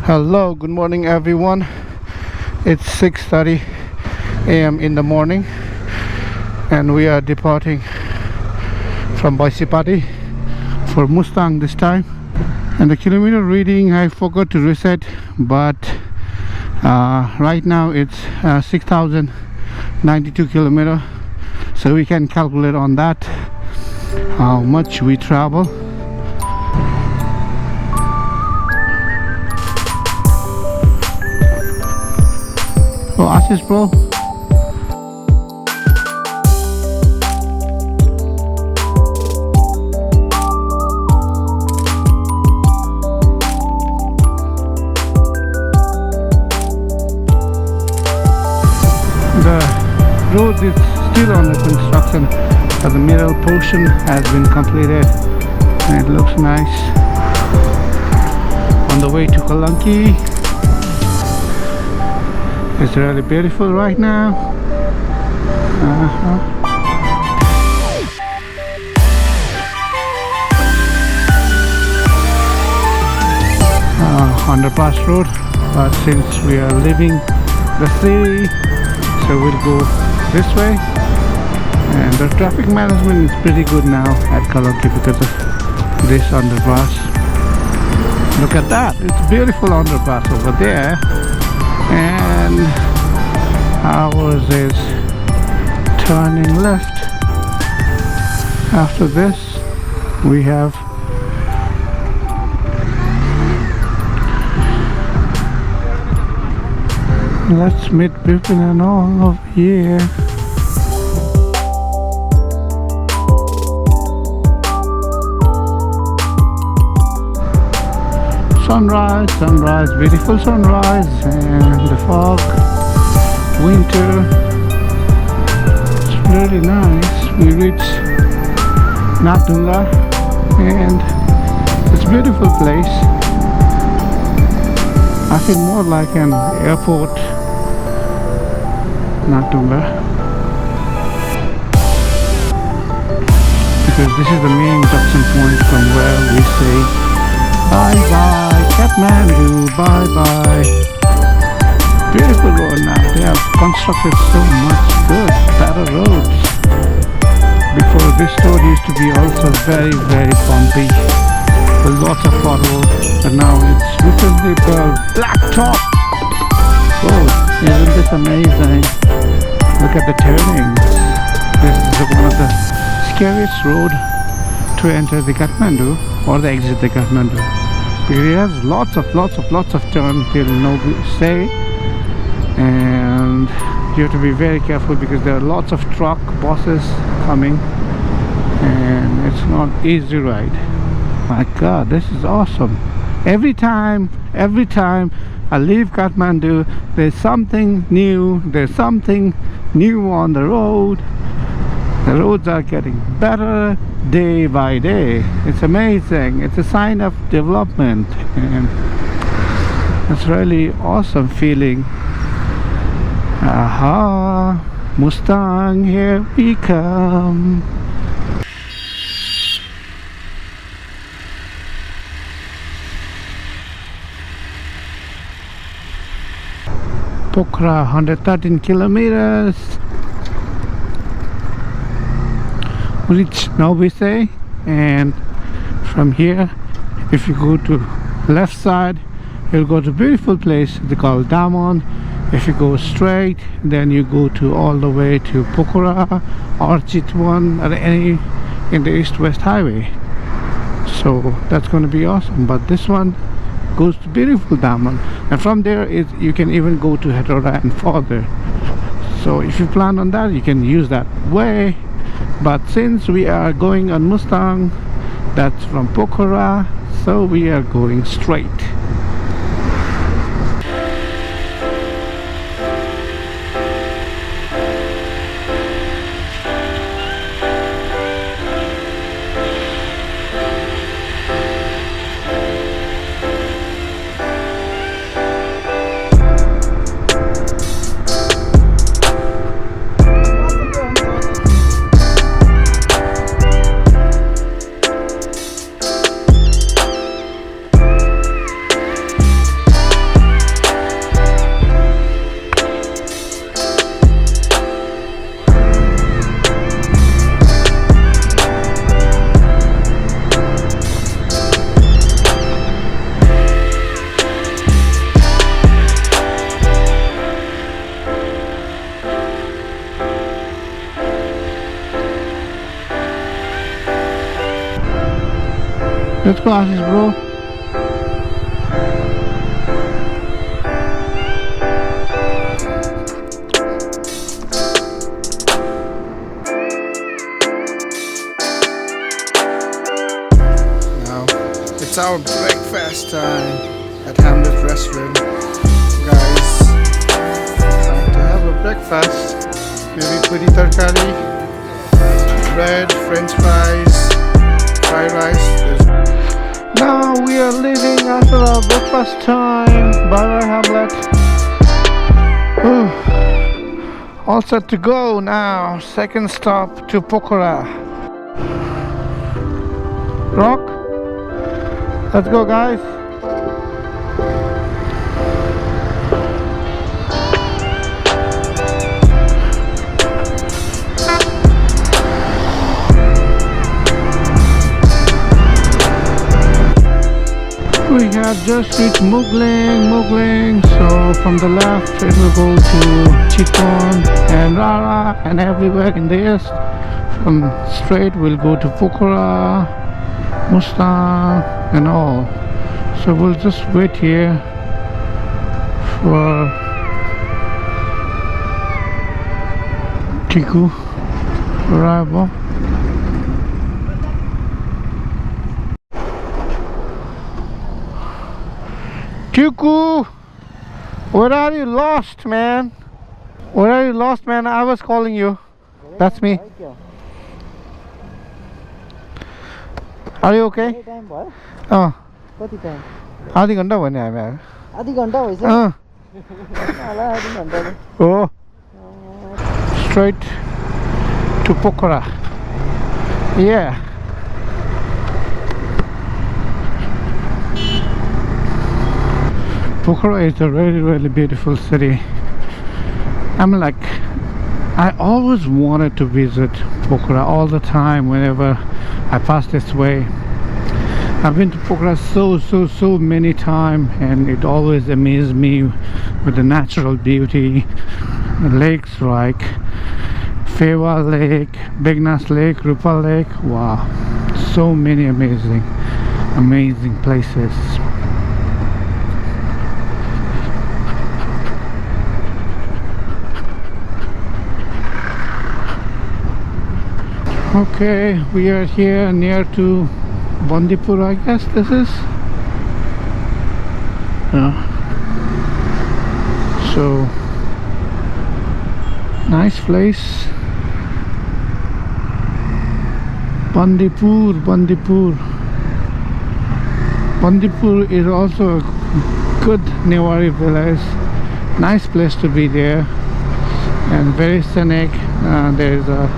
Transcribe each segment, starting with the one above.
Hello, good morning everyone. It's 6:30 a.m. in the morning and we are departing from Boisipati for Mustang this time. And the kilometer reading I forgot to reset, but right now it's 6,092 kilometer, so we can calculate on that how much we travel. Oh, Ashish bro. The road is still under construction, but the middle portion has been completed and it looks nice. On the way to Kalanki. It's really beautiful right now. 100-pass road, but since we are leaving the city, so we'll go this way. And the traffic management is pretty good now at Kalanki because of this underpass. Look at that, it's beautiful underpass over there. And ours is turning left. After this we have let's meet people and all over here. Sunrise, beautiful sunrise, and the fog, winter. It's really nice. We reached Natula and it's a beautiful place. I feel more like an airport, Natula, because this is the main junction point from where we say bye bye Kathmandu, bye bye. Beautiful road now. They have constructed so much good, better roads. Before this road used to be also very bumpy with lots of potholes, but now it's recently built blacktop road. Isn't this amazing? Look at the turnings. This is one of the scariest road to enter the Kathmandu or the exit the Kathmandu. It has lots of turns till no say, and you have to be very careful because there are lots of truck buses coming and it's not easy ride. My god, this is awesome. Every time I leave Kathmandu, there's something new on the road. The roads are getting better day by day. It's amazing. It's a sign of development, and it's really awesome feeling. Aha, Mustang, here we come. Pokhara, 113 kilometers. Reach now we say, and from here if you go to left side you'll go to a beautiful place they call Damon. If you go straight then you go to all the way to Pokhara or Chitwan or any in the east-west highway. So that's going to be awesome. But this one goes to beautiful Damon, and from there you can even go to Hetera and further. So if you plan on that you can use that way. But since we are going on Mustang, that's from Pokhara, so we are going straight. Let's go, Ashish, bro. Now it's our breakfast time at Hamlet Restaurant, guys. Time to have a breakfast. Maybe puri tarkari, bread, French fries, fried rice. Now we are leaving after our breakfast time. Bye bye, Hamlet. All set to go now. Second stop to Pokhara. Rock. Let's go, guys. We have just reached Mugling, so from the left it will go to Chiton and Rara and everywhere in the east. From straight we'll go to Pokhara, Mustang and all. So we'll just wait here for Tiku arrival. Tiku, where are you lost, man? Where are you lost, man? I was calling you. That's me. Are you okay? Oh. आधी घंटा भने हामी आधी घंटा भइसक्यो Oh. Straight to Pokhara. Yeah. Pokhara is a really beautiful city. I always wanted to visit Pokhara all the time whenever I pass this way. I've been to Pokhara so many times, and it always amazes me with the natural beauty. The lakes like Fewa Lake, Begnas Lake, Rupa Lake. Wow, so many amazing places. Okay, we are here near to Bandipur, I guess this is. So nice place. Bandipur is also a good Newari village. Nice place to be there and very scenic. There is a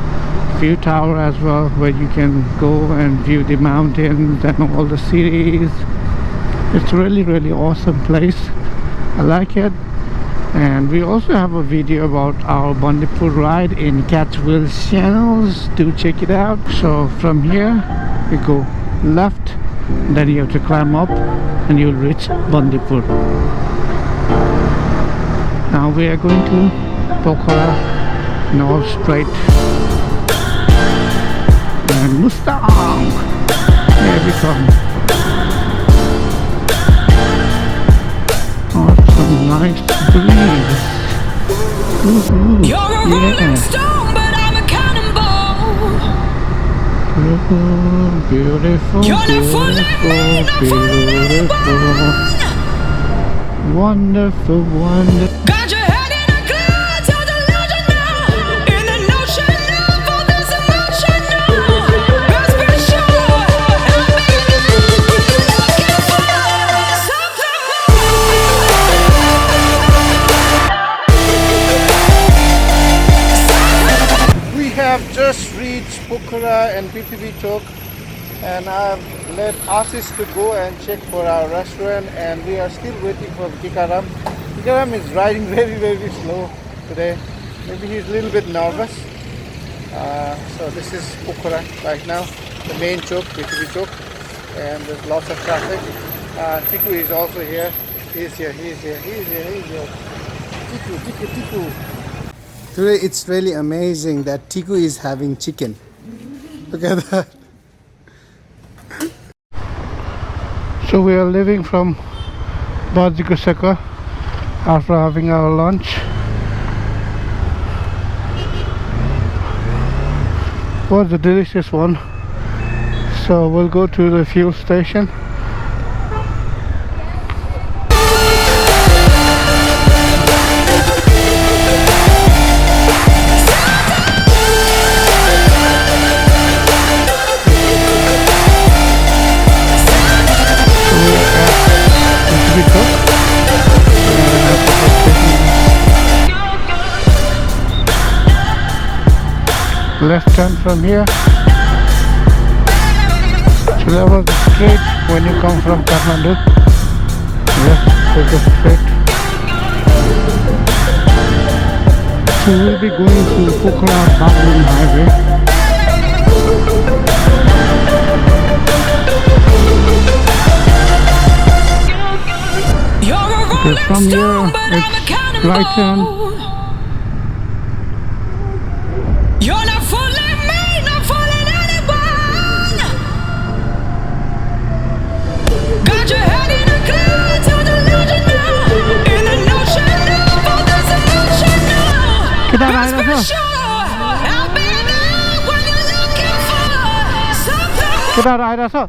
view tower as well where you can go and view the mountains and all the cities. It's really awesome place. I like it. And we also have a video about our Bandipur ride in Catchwill's channels. Do check it out. So from here you go left, then you have to climb up and you'll reach Bandipur. Now we are going to Pokhara, north straight. And Mustang! Here we come. Oh, some nice breeze. You're a rolling stone, but I'm a cannonball. Beautiful. You're not fooling me, Wonderful. got your head in a clouds, you're delusional. In an ocean of all this emotion, rest be sure I'll be looking for something more. We have just reached Pokhara and PPV Chowk, and I've let Ashish to go and check for our restaurant, and we are still waiting for Tikaram. Tikaram is riding very slow today. Maybe he's a little bit nervous. So this is Pokhara right now, the main chowk, PPV Chowk, and there's lots of traffic. Tiku is also here. He's here. Tiku. Today it's really amazing that Tiku is having chicken. Look at that. So we are leaving from Bajikoseka after having our lunch. Was a delicious one. So we'll go to the fuel station. Left turn from here. So that was straight when you come from Kathmandu. Yes, take a straight. So we'll be going to Pokhara Highway. Okay, from here it's right turn. You're not fooling me, not fooling anyone. Got your head in a cloud, you're delusional. In an ocean of all this emotional. Get that That's right for over. sure. I'll be there when you're looking for something. Get that right over.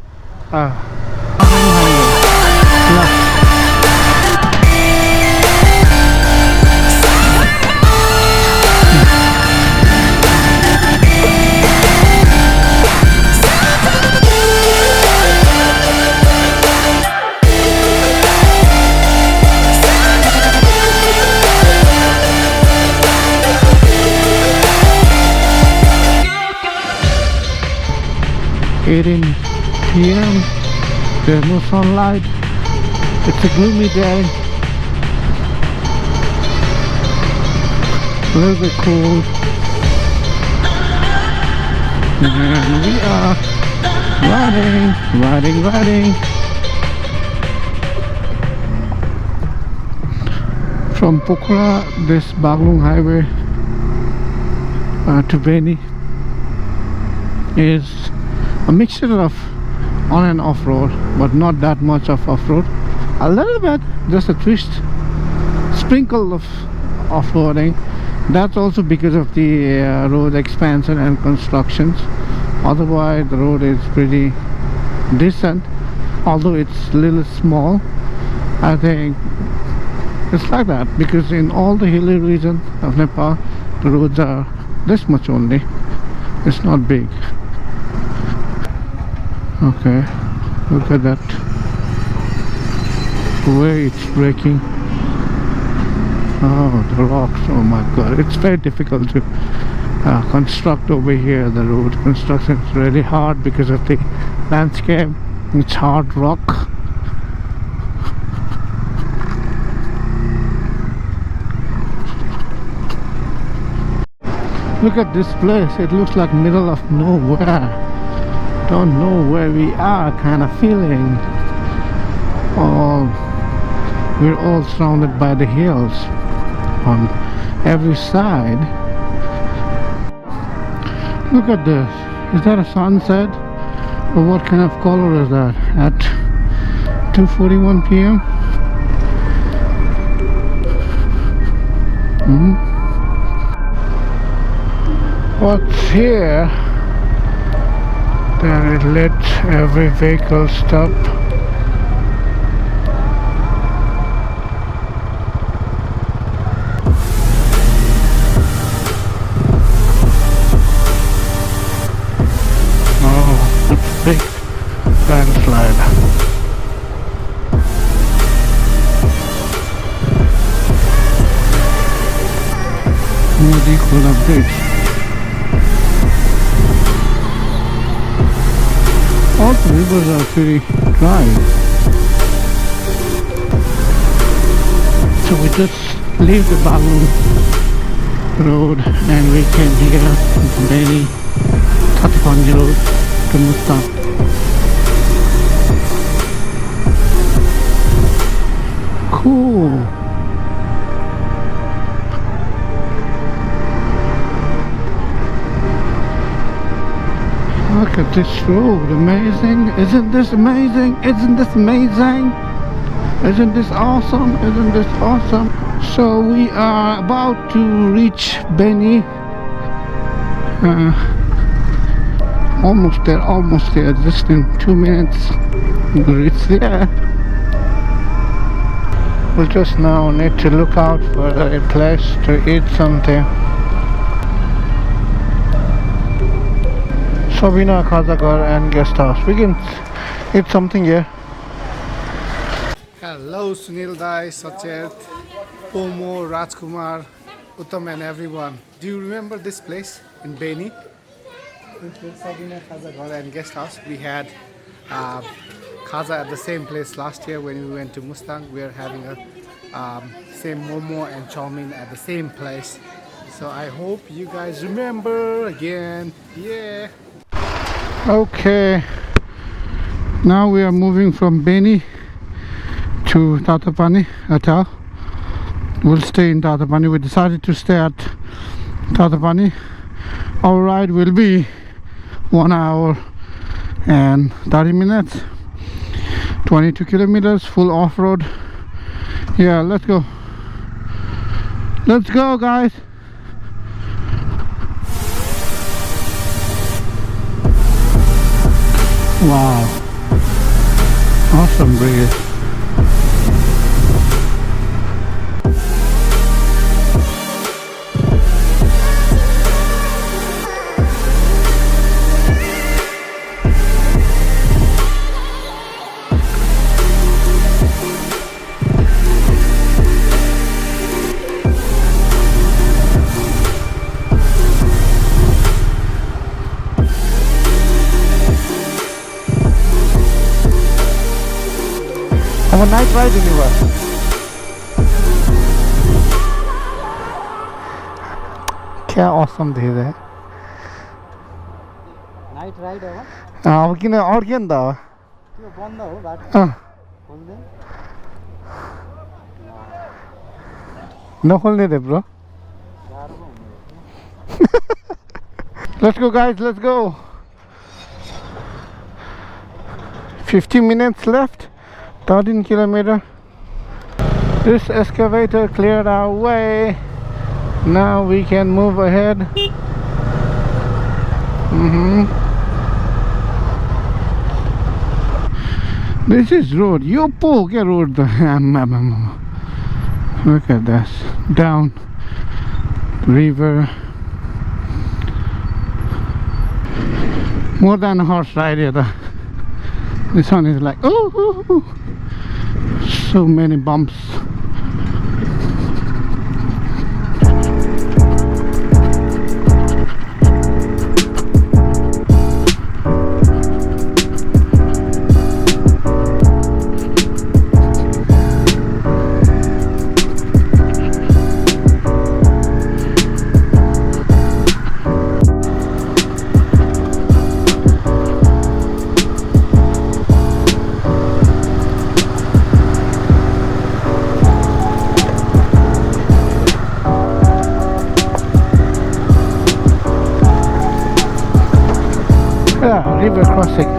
Eighteen p.m. There's no sunlight. It's a gloomy day. A little bit cold. And we are riding. From Pokhara, this Baglung Highway to Beni is a mixture of on and off road, but not that much of off road. A little bit, just a twist, sprinkle of off-roading. That's also because of the road expansion and constructions. Otherwise the road is pretty decent, although it's a little small. I think it's like that because in all the hilly region of Nepal the roads are this much only. It's not big. Okay, look at that way it's breaking. Oh, the rocks, oh my god, it's very difficult to construct over here. The road construction is really hard because of the landscape. It's hard rock. Look at this place, it looks like middle of nowhere. Don't know where we are kind of feeling. We're all surrounded by the hills on every side. Look at this. Is that a sunset? Or what kind of color is that at 2:41 p.m.? What's here? Then it lets every vehicle stop. Oh, it's a big landslide. Motovlog bridge. All the rivers are pretty dry, so we just leave the Baglung road and we came here to Beni, Kathmandu road to Mustang. Cool. Look at this road, amazing. Isn't this amazing? Isn't this amazing? Isn't this awesome? Isn't this awesome? So we are about to reach Beni. Almost there, just in 2 minutes we'll reach there. We'll just now need to look out for a place to eat something. Sabina Kazagar and guest house. We can eat something here. Hello Sunil Dai, Sachet, Pomo, Rajkumar, Uttam and everyone. Do you remember this place in Beni? Sabina Kazagar and guest house. We had Khaza at the same place last year when we went to Mustang. We are having a same momo and chow mein at the same place. So I hope you guys remember again. Yeah. Okay. Now we are moving from Beni to Tatapani Hotel. We'll stay in Tatapani. We decided to stay at Tatapani. Our ride will be 1 hour and 30 minutes, 22 kilometers, full off-road. Yeah, let's go. Let's go, guys. Wow, awesome breeze. Have a nice ride anyway. क्या awesome थे ये night ride हो अब किन और के नि त त्यो बन्द हो बाटो खोल्दै नखोल्ने रे bro Let's go guys, let's go. 50 minutes left, 13 kilometers. This excavator cleared our way. Now we can move ahead. This is road. You poke a road. Look at this. Down river. More than a horse ride here. This one is like, oh, so many bumps. Yeah, river crossing.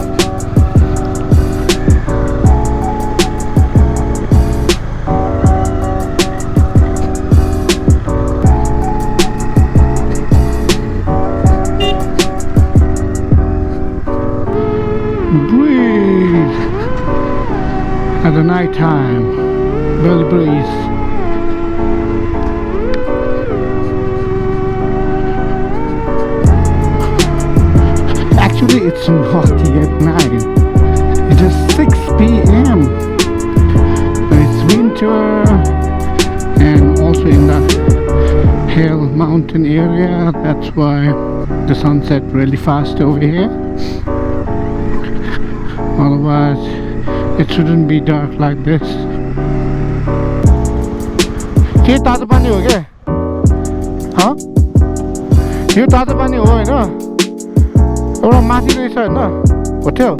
Breeze at the night time. Belly breeze. Actually, it's not yet 9. It is 6 p.m. It's winter, and also in the hill mountain area. That's why the sunset really fast over here. Otherwise, it shouldn't be dark like this. के तातो पानी हो क्या? हाँ? यो तातो पानी हो हैन? एउटा माथि रहेछ हैन होटल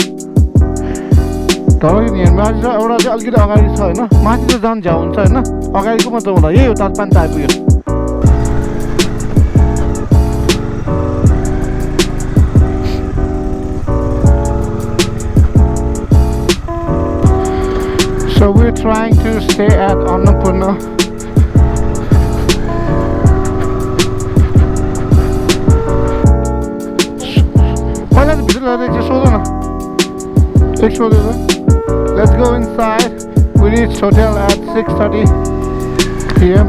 तर नि माथि छ एउटा चाहिँ अलिकति अगाडि छ हैन माथि चाहिँ जान झ्याउ हुन्छ हैन अगाडिको मात्र होला यही हो तातो पानी त आइपुग्यो trying to stay at Annapurna. Let's go inside. We reached hotel at 6:30 p.m.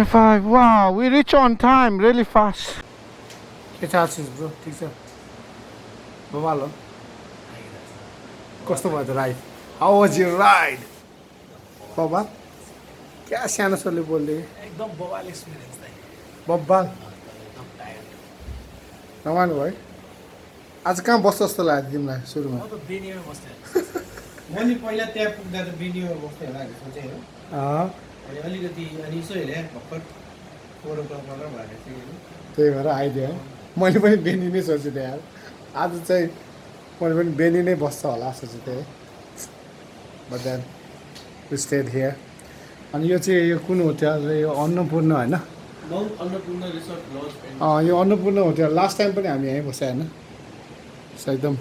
Five. Wow, we reach on time really fast. It's awesome, bro. Take it. Babalo. Customer the ride. How was your ride? Baba? क्या सानो सोले बोल रहे एकदम बवाल experience था बब्बा एकदम tired रमाइलो भयो आज कहाँ बस्छ जस्तो लाग्यो तिमीलाई सुरुमा म त बेनीमा बस्थेँ मैले पहिला त्यहाँ पुग्दा त बेनीमा बस्ने होला भनेर सोचेँ हो अनि अलिकति अनि यसो हेरेँ भर्खर फोटो क्लबबाट भनेर चाहिँ त्यही भएर आइदियो मैले पनि बेनी नै सोचेँ थिएँ यार आज चाहिँ मैले पनि बेनी नै बस्छ होला सोचेँ थिएँ but then we stayed here अनि यो चाहिँ यो कुन होटल यो अन्नपूर्ण होइन अन्नपूर्ण रिसोर्ट लज यो अन्नपूर्ण होटल लास्ट टाइम पनि हामी यहीँ बस्यो होइन सो एकदम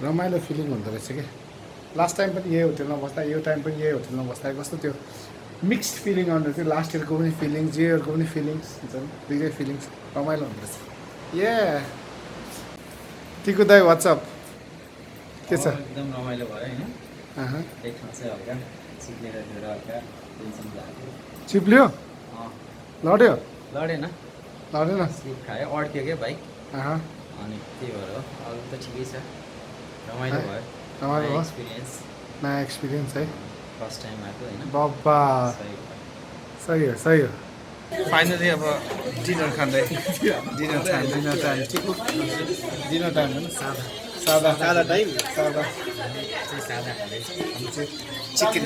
रमाइलो फिलिङ हुँदो रहेछ कि लास्ट टाइम पनि यही होटलमा बस्दा यो टाइम पनि यही होटलमा बस्दा कस्तो त्यो मिक्स्ड फिलिङ आउँदो थियो लास्ट इयरको पनि फिलिङ्स यो इयरको पनि फिलिङ्स हुन्छ नि दुइटै फिलिङ्स रमाइलो हुँदो रहेछ ए टिकु दाई वाट्सअप के छ एकदम रमाइलो भयो होइन एक ठाउँ चाहिँ हल्का सिक्नेर हल्का टेन्सन लाग्यो चिप्लियो लड्यो लडेन लडेन स्लिप खायो अड्क्यो क्या बाइक अँ अनि त्यही भएर हो अरू त ठिकै छ रमाइलो भयो रमाइलो भयो एक्सपिरियन्स नयाँ एक्सपिरियन्स है फर्स्ट टाइम आएको होइन बब्बा सही भयो सही हो फाइनली अब डिनर खाँदै डिनर टाइम डिनर टाइम होइन सादा सादा टाइम सादा सादा खाँदैछ chicken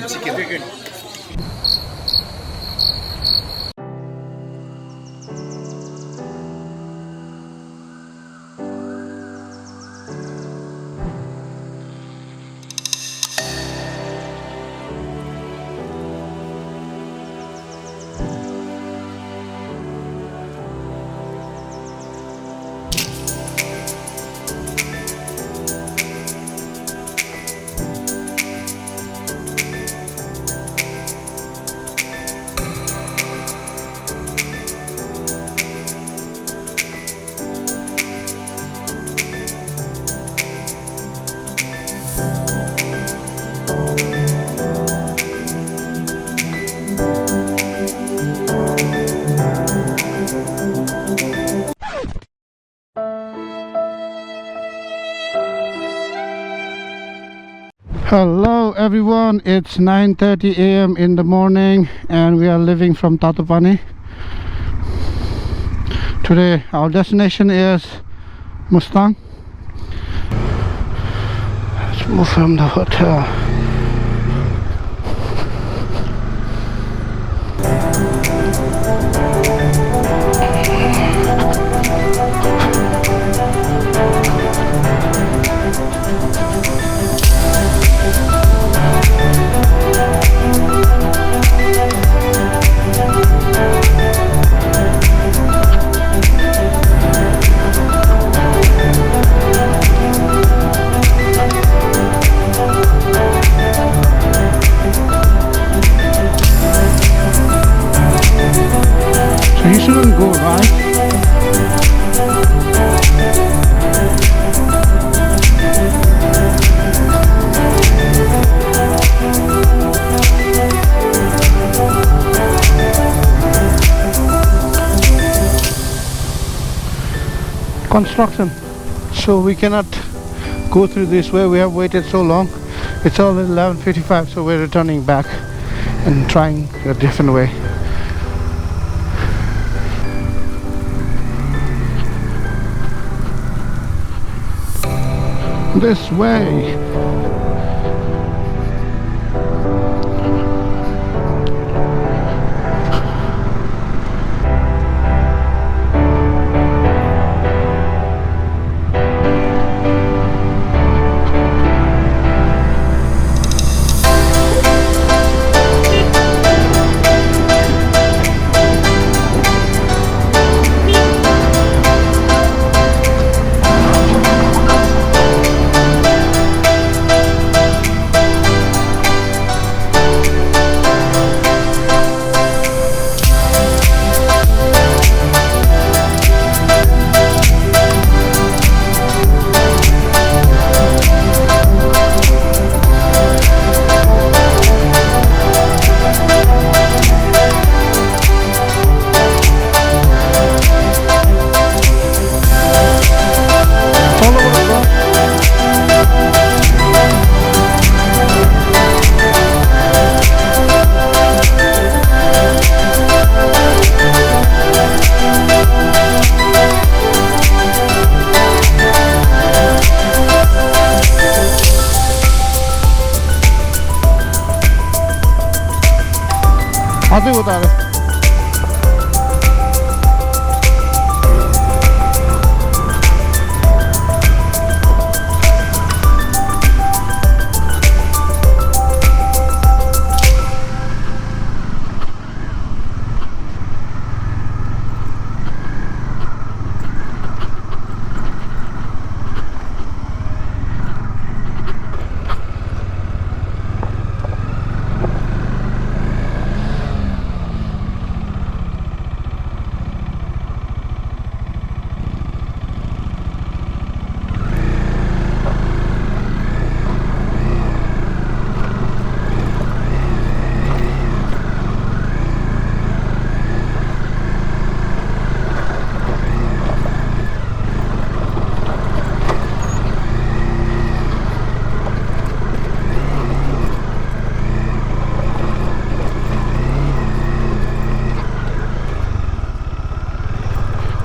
Hello everyone, it's 9:30 a.m. in the morning and we are leaving from Tatupani. Today our destination is Mustang. Let's move from the hotel. You shouldn't go right. Construction, so we cannot go through this way. We have waited so long. It's all 11:55, so we're returning back and trying a different way. This way.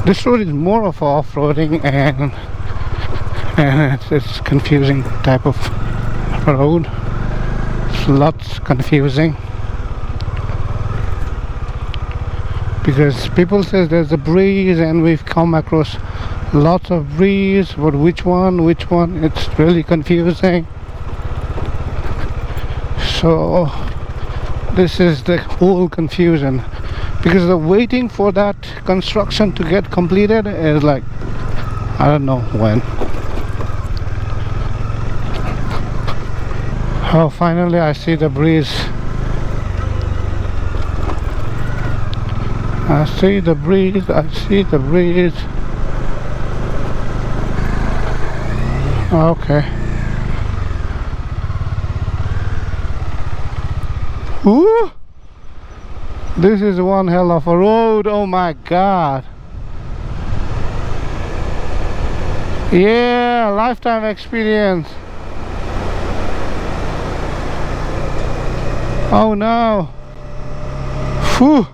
This road is more of off-roading and it's confusing type of road. It's lots confusing because people says there's a breeze and we've come across lots of breeze, but which one, it's really confusing. So this is the whole confusion, because the waiting for that construction to get completed is like, I don't know when. Oh, finally I see the breeze. I see the breeze. Okay. Ooh! This is one hell of a road. Oh my god. Yeah, lifetime experience. Oh no. Whew.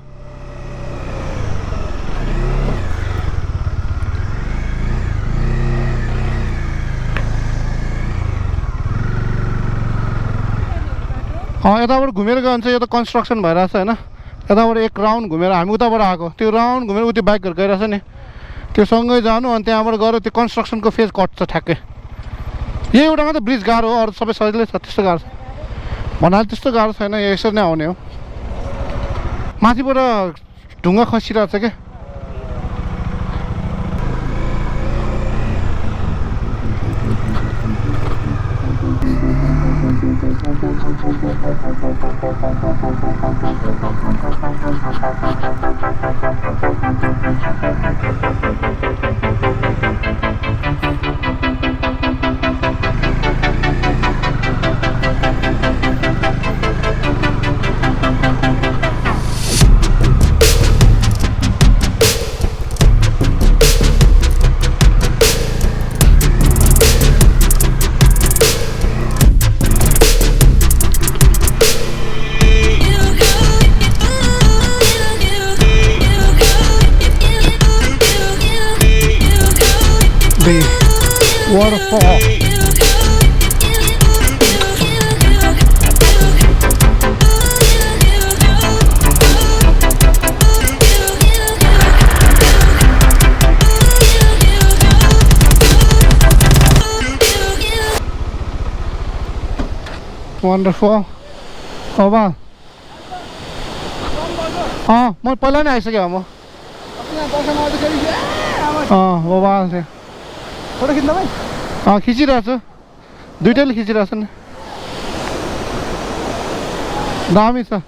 यताबाट घुमेर गयो भने चाहिँ यो त construction भइरहेछ हैन यताबाट एक round घुमेर हामी उताबाट आएको त्यो राउन्ड घुमेर उति बाइकहरु गइरहेछ नि त्यो सँगै जानु अनि त्यहाँबाट गएर त्यो कन्स्ट्रक्सनको फेज कट्छ ठ्याक्कै यही एउटा मात्र ब्रिज गाह्रो हो अरु सबै सजिलै छ त्यस्तो गाह्रो छ भन्नाले त्यस्तो गाह्रो छैन यो यसरी नै आउने हो माथिबाट ढुङ्गा खसिरहेछ के waterfall. Wonderful. Oh wow. म पहिला नै आइसक्यो म मोबाइल थियो फोटो खिच्न भाइ खिचिरहेको छु दुईटैले खिचिरहेको छु नि दामी छ